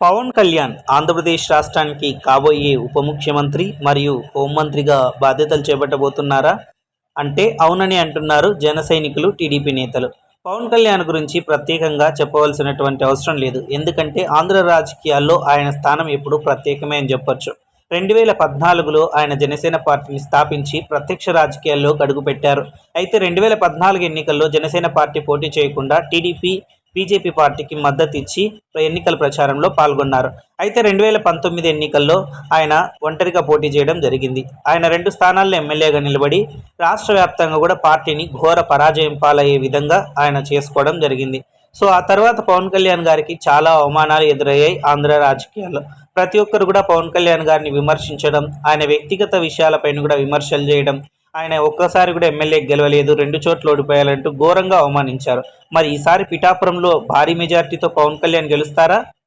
పవన్ కళ్యాణ్ ఆంధ్రప్రదేశ్ రాష్ట్రానికి కాబోయే ఉప ముఖ్యమంత్రి మరియు హోంమంత్రిగా బాధ్యతలు చేపట్టబోతున్నారా అంటే అవునని అంటున్నారు జన సైనికులు, టీడీపీ నేతలు. పవన్ కళ్యాణ్ గురించి ప్రత్యేకంగా చెప్పవలసినటువంటి అవసరం లేదు. ఎందుకంటే ఆంధ్ర రాజకీయాల్లో ఆయన స్థానం ఎప్పుడూ ప్రత్యేకమే అని చెప్పొచ్చు. 2014లో ఆయన జనసేన పార్టీని స్థాపించి ప్రత్యక్ష రాజకీయాల్లో అడుగుపెట్టారు. అయితే 2014 ఎన్నికల్లో జనసేన పార్టీ పోటీ చేయకుండా టీడీపీ, బీజేపీ పార్టీకి మద్దతు ఇచ్చి ఎన్నికల ప్రచారంలో పాల్గొన్నారు. అయితే 2019 ఎన్నికల్లో ఆయన ఒంటరిగా పోటీ చేయడం జరిగింది. ఆయన 2 స్థానాల్లో ఎమ్మెల్యేగా నిలబడి రాష్ట్ర వ్యాప్తంగా కూడా పార్టీని ఘోర పరాజయం పాలయ్యే విధంగా ఆయన చేసుకోవడం జరిగింది. సో ఆ తర్వాత పవన్ కళ్యాణ్ గారికి చాలా అవమానాలు ఎదురయ్యాయి ఆంధ్ర రాజకీయాల్లో. ప్రతి ఒక్కరు కూడా పవన్ కళ్యాణ్ గారిని విమర్శించడం, ఆయన వ్యక్తిగత విషయాలపైన కూడా విమర్శలు చేయడం, ఆయన ఒక్కసారి కూడా ఎమ్మెల్యే గెలవలేదు, 2 చోట్ల ఓడిపోయాలంటూ ఘోరంగా అవమానించారు. మరి ఈసారి పిఠాపురంలో భారీ మెజార్టీతో పవన్ కళ్యాణ్ గెలుస్తారా?